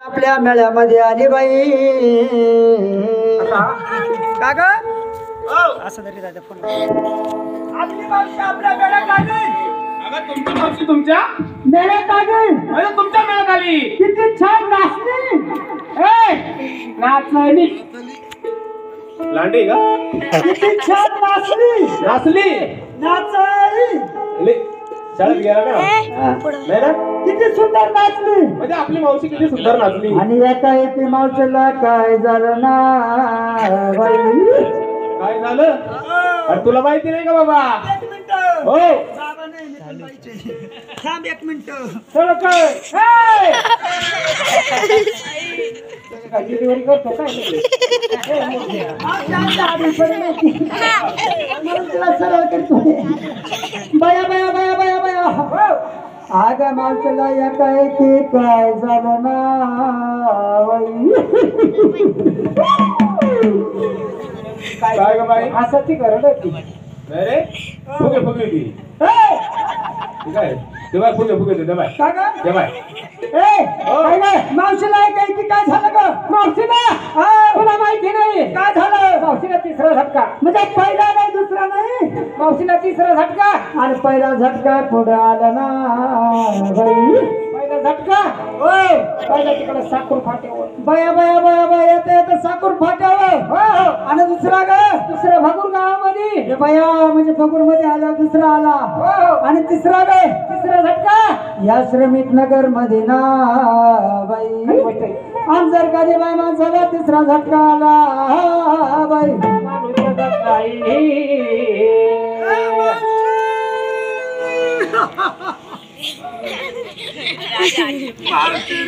आपल्या मेळ्यामध्ये आली बाई का ग असं तरी दादा फोन आपली मावशी आपल्या मेळ्यात आली. अगं तुमची मावशी तुमच्या मेळ्यात आली. अरे तुमच्या मेळ्यात आली. किती छान नाचली. नाचली लांडी का किती छान नाचली नाचली नाचली शाळेत गेला का नाही ना किती सुंदर नाचली. म्हणजे आपली मावशी किती सुंदर नाचली. आणि एका एकी मावशीला काय झालं ना बाई. काय झालं अरे तुला माहिती नाही का बाबा. हो थांब एक मिनिट चल काय डिलिव्हरी करतो काय तुला सरळ करतो बया बया बया बया बया आग मावशीला एका एकी काय झालं ना काय ग बाई असं ती करत होती. नाही रे फुगे फुगे ती ठीक आहे ते बाय फुगे फुगे ते बाय का ग? ते बाय काय ग? मावशीला एका एकी काय झालं ग? मावशीला तुला माहिती नाही काय झालं. मावशीला तिसरा झटका म्हणजे पहिला नाही दुसरा नाही मावशीला तिसरा झटका आणि पहिला झटका पुढे आला ना बाई. पहिला झटका हो पहिला तिकडे साखर फाट्यावर बया बया बया बया येते साखर फाट्यावर हो आणि दुसरा ग दुसऱ्या भगूर गावामध्ये बया म्हणजे भगूर मध्ये आला दुसरा आला हो आणि तिसरा ग तिसरा झटका या श्रमिक नगर मध्ये ना बाई. आणि जर कधी बाई माणसाला तिसरा झटका आला बाई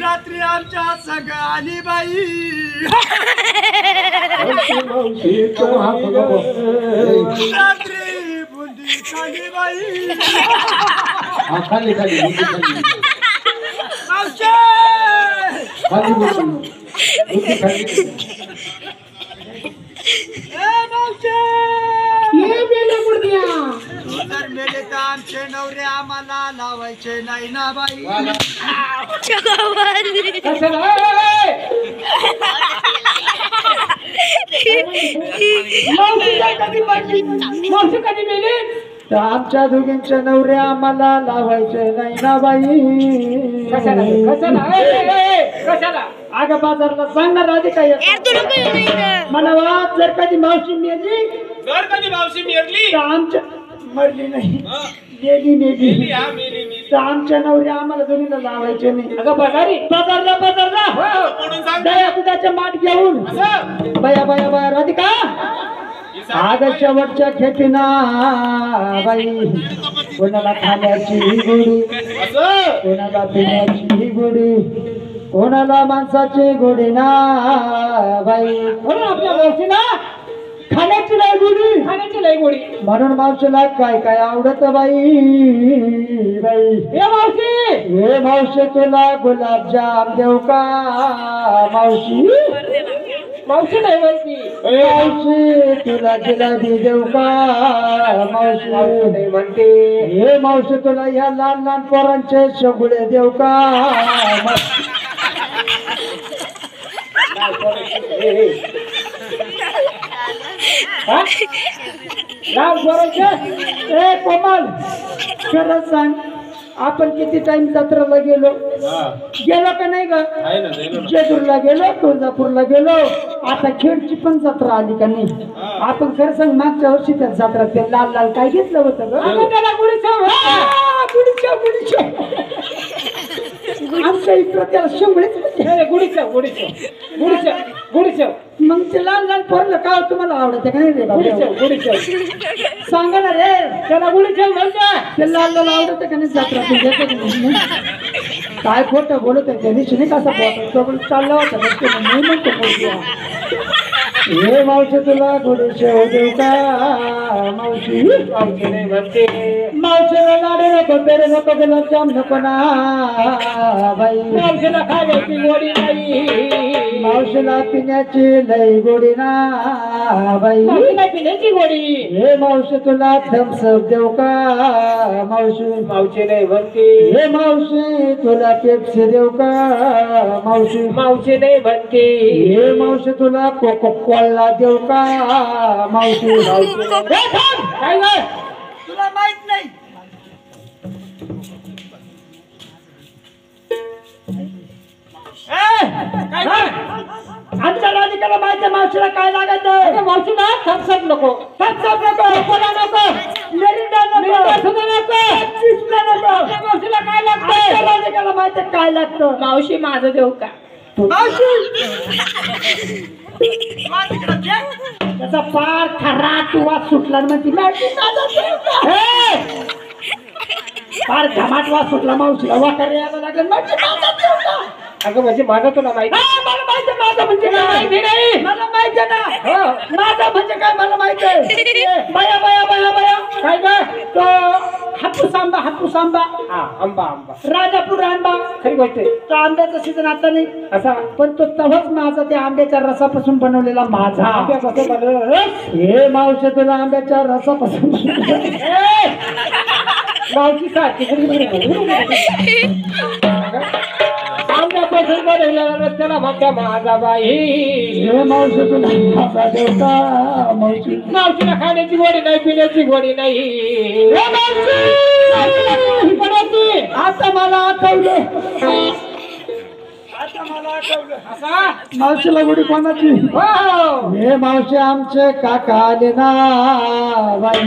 रात्री आमच्या सगळं आली बाई. रात्री बुंदी खाली बाई. खाली खाली मावशी जर मेले तर आमचे नवरे आम्हाला लावायचे नाही ना बाई. मावशी कधी मेली तर आमच्या दोघींचे नवरे आम्हाला लावायचे नाही ना बाई. कशाला अगं बाजारला सांगणार आधी काय मला जर कधी मावशी मेली जर कधी मावशी मेरली तर आमच्या मरली नाही मेली तर आमच्या नवरे आम्हाला दोन्हीला लावायचे नाही. अगं बाजारला दया दुधाच्या माठ घेऊन बया बया बया राधिका आग शेवटच्या खेटीना बाई. कोणाला खाण्याची ही गोडी कोणाला पिण्याची ही गोडी कोणाला माणसाची गोडी ना बाई. म्हणून आपल्या मावशीला खाण्याची लय गोडी म्हणून मावशीला काय काय आवडत बाई. हे मावशी तुला गुलाबजाम देऊ का मावशी. मावशी नाही म्हणती मावशी तुला जिलेबी देऊ का मावशी. नाही म्हणते हे मावशी तुला या लहान लहान पोरांचे शगुडे देऊ का. ए कोमल खरंच सांग आपण किती टाइम जत्रेला गेलो का नाही ग. जेजूरला गेलो तुळजापूरला गेलो आता खेडची पण जत्रा आली का नाही. आपण खरं सांग मागच्या वर्षी त्या जत्रा ते लाल लाल काय घेतलं होतं ग. त्याला आमच्या इकडं त्याला शेंगडीच गुढीचं मग ते लहान लहान पोरलं का तुम्हाला आवडत का नाही. सांगा ना रे त्याला गुढीचं म्हणतात ते लाल लाल आवडत का नाही जत्रा. काय खोटं बोलत आहे त्या दिवशी नाही कसा चालला होता नाही म्हणतो हे मावशी तुला गोडी शेव देऊ का मावशी मावशी नाही म्हणते मावशीला लाडू नको पेरे नको गुलाबजाम नको ना बाई मावशीला खाण्याची गोडी नाही मावशीला पिण्याची लई गोडी ना बाई मावशीला पिण्याची गोडी हे मावशी तुला थम्सअप देऊ का मावशी मावशी नाही म्हणते हे मावशी तुला पेप्सी देऊ का मावशी मावशी नाही म्हणते हे मावशी तुला कोको कोला देऊ का मावशी मावशी नाही. हे थांब! काय गं? तुला माहित नाही काय गं? आमच्या राधिकाला माहिती आहे मावशीला काय लागायचं मावशीला थम्सअप नको थम्सअप नको कोला नको मेरिंडा नको सुद्धा नको चिप्स नको मावशीला काय आमच्या लागतं राधिकाला माहिती आहे काय लागतं मावशी माझं देऊ का त्याचा पार खराट वास सुटला ना ती पार घमाट वास सुटला मावशीला वाकर यायला लागला अगं म्हणजे माझं तुला माहिती मला माहिती माझं म्हणजे काय माहिती नाही. मला माहिती आहे ना हो. माझं म्हणजे काय मला माहिती आहे बया बया बया बया काय गं? तो हापूस आंबा हा आंबा आंबा राजापूर आंबा खरी गोष्ट आहे. तो आंब्याचा सीजन आता नाही असा पण तो तवच माझा त्या आंब्याच्या रसापासून बनवलेला माझा आंब्या कसं बनवलं रस? हे मावशी तुला आंब्याच्या रसापासून ए! मावशी सारखी आंब्यापासून बनवलेला रस त्याला म्हणत्या माझा बाई हे मावशी तुला माझा देवता मावशी मावशीला खाण्याची गोडी नाही पिण्याची गोडी नाही हे मावशी! ही पडायची. आता मला आठवलं असा मावशीला गुडी कोणाची हो. हे मावशी आमचे काका आले ना बाई